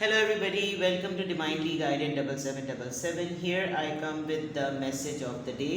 Hello everybody, welcome to Divinely Guided 7777. Here I come with the message of the day.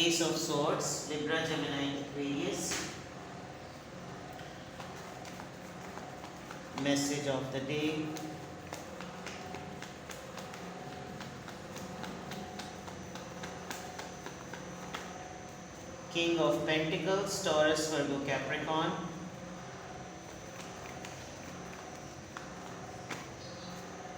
Ace of Swords, Libra, Gemini, Aquarius. Message of the day. King of Pentacles, Taurus, Virgo, Capricorn.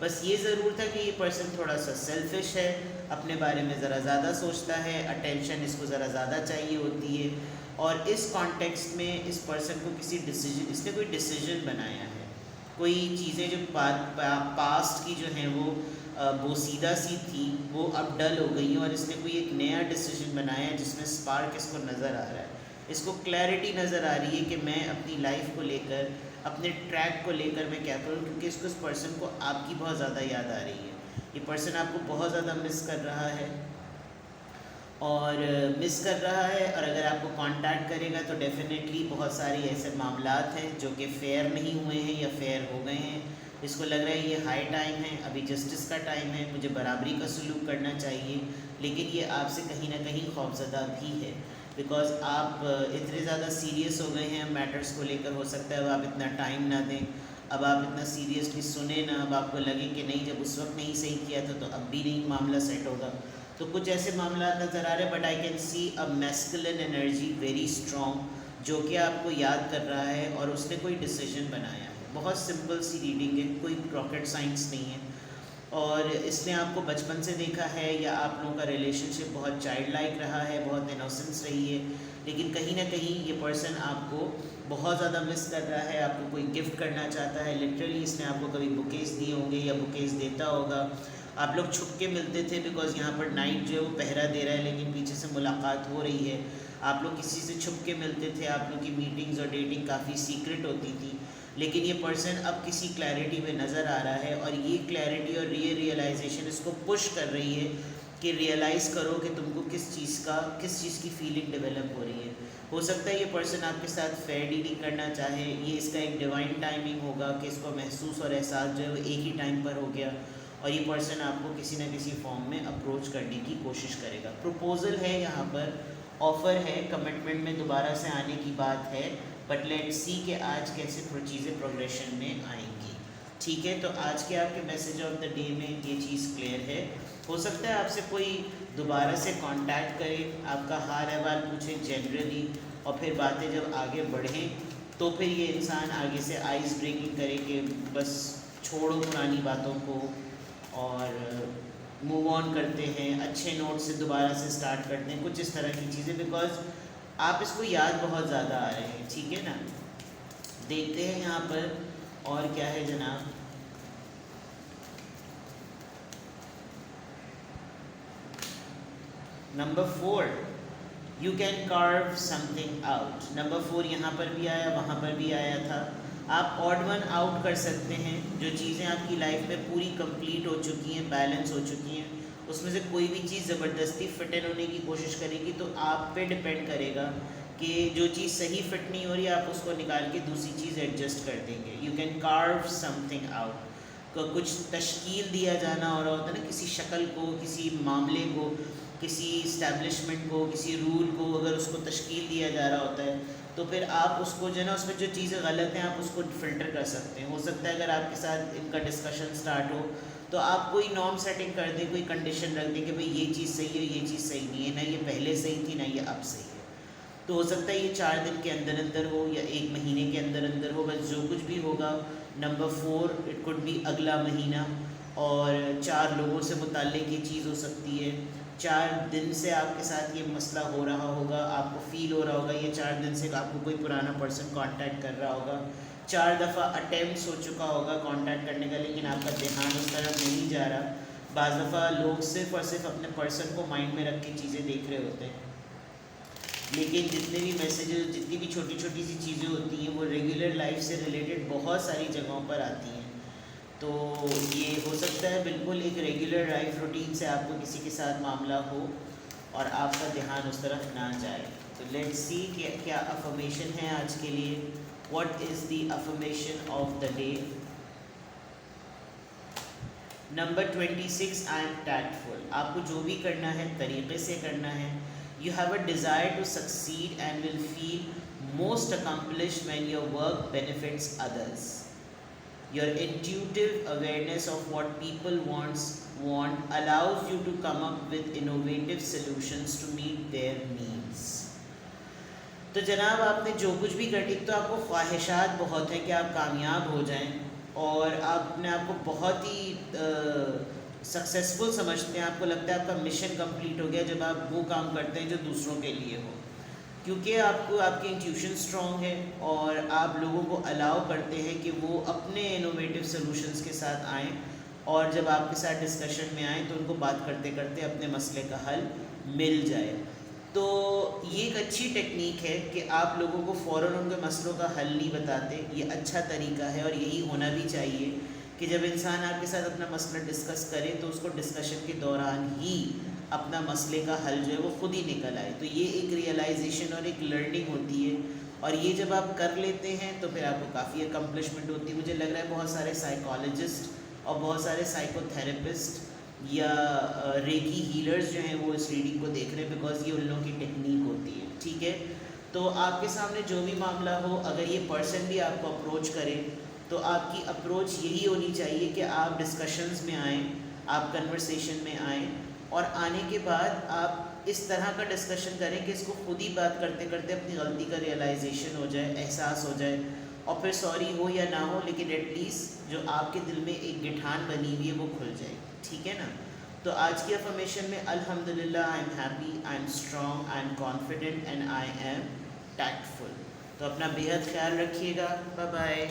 بس یہ ضرور تھا کہ یہ person تھوڑا سا selfish ہے، اپنے بارے میں ذرا زیادہ سوچتا ہے، اٹینشن اس کو ذرا زیادہ چاہیے ہوتی ہے، اور اس کانٹیکسٹ میں اس پرسن کو کسی ڈیسیجن، اس نے کوئی ڈیسیجن بنایا ہے، کوئی چیزیں جو پاسٹ کی جو ہیں وہ بوسیدہ سی تھی وہ اب ڈل ہو گئی ہیں، اور اس نے کوئی ایک نیا ڈیسیجن بنایا ہے جس میں اسپارک اس کو نظر آ رہا ہے، اس کو کلیئرٹی نظر آ رہی ہے کہ میں اپنی لائف کو لے کر، اپنے ٹریک کو لے کر میں کیا کروں، کیونکہ اس کو اس پرسن کو آپ کی بہت زیادہ یاد آ رہی ہے، یہ پرسن آپ کو بہت زیادہ مس کر رہا ہے، اور اور اگر آپ کو کانٹیکٹ کرے گا تو ڈیفینیٹلی بہت ساری ایسے معاملات ہیں جو کہ فیئر نہیں ہوئے ہیں یا فیئر ہو گئے ہیں، اس کو لگ رہا ہے یہ ہائی ٹائم ہے، ابھی جسٹس کا ٹائم ہے، مجھے برابری کا سلوک کرنا چاہیے، لیکن یہ آپ سے کہیں نہ کہیں خوفزدہ بھی ہے، بیکاز آپ اتنے زیادہ سیریس ہو گئے ہیں میٹرز کو لے کر، ہو سکتا ہے اب آپ اتنا ٹائم نہ دیں، اب آپ اتنا سیریسلی سنیں نہ، اب آپ کو لگے کہ نہیں جب اس وقت نہیں صحیح کیا تھا تو اب بھی نہیں معاملہ سیٹ ہوگا، تو کچھ ایسے معاملات نظر آ رہے ہیں، but I can see a masculine energy very strong جو کہ آپ کو یاد کر رہا ہے، اور اس نے کوئی ڈیسیجن بنایا ہے، بہت سمپل سی ریڈنگ ہے، کوئی راکٹ سائنس نہیں ہے، اور اس نے آپ کو بچپن سے دیکھا ہے، یا آپ لوگوں کا ریلیشن شپ بہت چائلڈ لائک رہا ہے، بہت انوسنس رہی ہے، لیکن کہیں نہ کہیں یہ پرسن آپ کو بہت زیادہ مس کر رہا ہے، آپ کو کوئی گفٹ کرنا چاہتا ہے، لٹرلی اس نے آپ کو کبھی بکیز دیے ہوں گے یا بکیز دیتا ہوگا، آپ لوگ چھپ کے ملتے تھے بیکاز یہاں پر نائٹ جو ہے وہ پہرا دے رہا ہے، لیکن پیچھے سے ملاقات ہو رہی ہے، آپ لوگ کسی سے چھپ کے ملتے تھے، آپ لوگ کی میٹنگز اور ڈیٹنگ کافی سیکرٹ ہوتی تھی، لیکن یہ پرسن اب کسی کلیئرٹی میں نظر آ رہا ہے، اور یہ کلیئرٹی اور ریئلائزیشن اس کو پش کر رہی ہے کہ ریئلائز کرو کہ تم کو کس چیز کی فیلنگ ڈیولپ ہو رہی ہے، ہو سکتا ہے یہ پرسن آپ کے ساتھ فیئر ڈیلنگ کرنا چاہے، یہ اس کا ایک ڈیوائن ٹائمنگ ہوگا کہ اس کو محسوس اور احساس جو ہے وہ ایک ہی ٹائم پر ہو گیا، اور یہ پرسن آپ کو کسی نہ کسی فارم میں اپروچ کرنے کی کوشش کرے گا، پروپوزل ہے یہاں پر، آفر ہے، کمٹمنٹ میں دوبارہ سے آنے کی بات ہے، بٹ لیٹ سی کہ آج کیسے چیزیں پروگریشن میں آئیں گی، ٹھیک ہے، تو آج کے آپ کے میسیج آف دا ڈے میں یہ چیز کلیئر ہے، ہو سکتا ہے آپ سے کوئی دوبارہ سے کانٹیکٹ کرے، آپ کا حال احوال پوچھے جنرلی، اور پھر باتیں جب آگے بڑھیں تو پھر یہ انسان آگے سے آئس بریکنگ کرے کہ بس چھوڑو پرانی باتوں کو اور موو آن کرتے ہیں، اچھے نوٹ سے دوبارہ سے سٹارٹ کرتے ہیں، کچھ اس طرح کی چیزیں، بیکاز آپ اس کو یاد بہت زیادہ آ رہے ہیں، ٹھیک ہے نا، دیکھتے ہیں یہاں پر اور کیا ہے جناب، نمبر 4 یو کین کارو سم تھنگ آؤٹ، نمبر 4 یہاں پر بھی آیا، وہاں پر بھی آیا تھا، آپ آڈ ون آؤٹ کر سکتے ہیں، جو چیزیں آپ کی لائف میں پوری کمپلیٹ ہو چکی ہیں، بیلنس ہو چکی ہیں، اس میں سے کوئی بھی چیز زبردستی فٹ ان ہونے کی کوشش کرے گی تو آپ پہ ڈپینڈ کرے گا کہ جو چیز صحیح فٹ نہیں ہو رہی ہے آپ اس کو نکال کے دوسری چیز ایڈجسٹ کر دیں گے، یو کین کارو سم تھنگ آؤٹ، کچھ تشکیل دیا جانا ہو رہا ہوتا ہے نا، کسی شکل کو، کسی معاملے کو، کسی اسٹیبلشمنٹ کو، کسی رول کو اگر اس کو تشکیل دیا جا رہا ہوتا ہے تو پھر آپ اس کو جو ہے نا، اس میں جو چیزیں غلط ہیں آپ اس کو فلٹر کر سکتے ہیں، ہو سکتا ہے اگر آپ کے ساتھ ان کا ڈسکشن سٹارٹ ہو تو آپ کوئی نارم سیٹنگ کر دیں، کوئی کنڈیشن رکھ دیں کہ بھئی یہ چیز صحیح ہے، یہ چیز صحیح نہیں ہے، نہ یہ پہلے صحیح تھی نہ یہ اب صحیح ہے، تو ہو سکتا ہے یہ 4 دن کے اندر اندر ہو یا 1 مہینے کے اندر اندر ہو، بس جو کچھ بھی ہوگا، نمبر 4 اٹ کوڈ بی اگلا مہینہ، اور 4 لوگوں سے متعلق یہ چیز ہو سکتی ہے، 4 دن سے آپ کے ساتھ یہ مسئلہ ہو رہا ہوگا، آپ کو فیل ہو رہا ہوگا، یہ 4 دن سے آپ کو کوئی پرانا پرسن کانٹیکٹ کر رہا ہوگا، 4 دفعہ اٹیمپٹس ہو چکا ہوگا کانٹیکٹ کرنے کا، لیکن آپ کا دھیان اس طرف نہیں جا رہا، بعض دفعہ لوگ صرف اور صرف اپنے پرسن کو مائنڈ میں رکھ کے چیزیں دیکھ رہے ہوتے ہیں، لیکن جتنے بھی میسیجز، جتنی بھی چھوٹی چھوٹی سی چیزیں ہوتی ہیں وہ ریگولر لائف سے ریلیٹڈ بہت ساری جگہوں پر آتی ہیں، تو یہ ہو سکتا ہے بالکل ایک ریگولر لائف روٹین سے آپ کو کسی کے ساتھ معاملہ ہو اور آپ کا دھیان اس طرف نہ جائے، تو لیٹس سی کہ کیا افرمیشن ہے آج کے لیے، what is the affirmation of the day, number 26 I am thankful, آپ کو جو بھی کرنا ہے طریقے سے کرنا ہے، you have a desire to succeed and will feel most accomplished when your work benefits others, your intuitive awareness of what people want allows you to come up with innovative solutions to meet their needs. تو جناب آپ نے جو کچھ بھی کر، ایک تو آپ کو خواہشات بہت ہیں کہ آپ کامیاب ہو جائیں، اور آپ اپنے آپ کو بہت ہی سکسیزفل سمجھتے ہیں. آپ کو لگتا ہے آپ کا مشن کمپلیٹ ہو گیا جب آپ وہ کام کرتے ہیں جو دوسروں کے لیے ہو, کیونکہ آپ کو آپ کی انٹیوشن اسٹرانگ ہے اور آپ لوگوں کو الاؤ کرتے ہیں کہ وہ اپنے انوویٹیو سلوشنس کے ساتھ آئیں, اور جب آپ کے ساتھ ڈسکشن میں آئیں تو ان کو بات کرتے کرتے اپنے مسئلے کا حل مل جائے. تو یہ ایک اچھی ٹیکنیک ہے کہ آپ لوگوں کو فوراً ان کے مسئلوں کا حل نہیں بتاتے. یہ اچھا طریقہ ہے اور یہی ہونا بھی چاہیے کہ جب انسان آپ کے ساتھ اپنا مسئلہ ڈسکس کرے تو اس کو ڈسکشن کے دوران ہی اپنا مسئلے کا حل جو ہے وہ خود ہی نکل آئے. تو یہ ایک ریئلائزیشن اور ایک لرننگ ہوتی ہے, اور یہ جب آپ کر لیتے ہیں تو پھر آپ کو کافی اکمپلشمنٹ ہوتی ہے. مجھے لگ رہا ہے بہت سارے سائیکالوجسٹ اور بہت سارے سائیکو تھراپسٹ یا ریکی ہیلرز جو ہیں وہ اس ریڈنگ کو دیکھ رہے ہیں, بیکاز یہ ان لوگوں کی ٹیکنیک ہوتی ہے. ٹھیک ہے, تو آپ کے سامنے جو بھی معاملہ ہو, اگر یہ پرسن بھی آپ کو اپروچ کرے تو آپ کی اپروچ یہی ہونی چاہیے کہ آپ ڈسکشنز میں آئیں, آپ کنورسیشن میں آئیں, اور آنے کے بعد آپ اس طرح کا ڈسکشن کریں کہ اس کو خود ہی بات کرتے کرتے اپنی غلطی کا ریئلائزیشن ہو جائے, احساس ہو جائے, اور پھر سوری ہو یا نہ ہو لیکن ایٹ لیسٹ جو آپ کے دل میں ایک گٹھان بنی ہوئی ہے وہ کھل جائے. ٹھیک ہے نا. تو آج کی افرمیشن میں الحمدللہ I am happy, I am strong, I am confident and I am thankful. تو اپنا بے حد خیال رکھیے گا. Bye bye.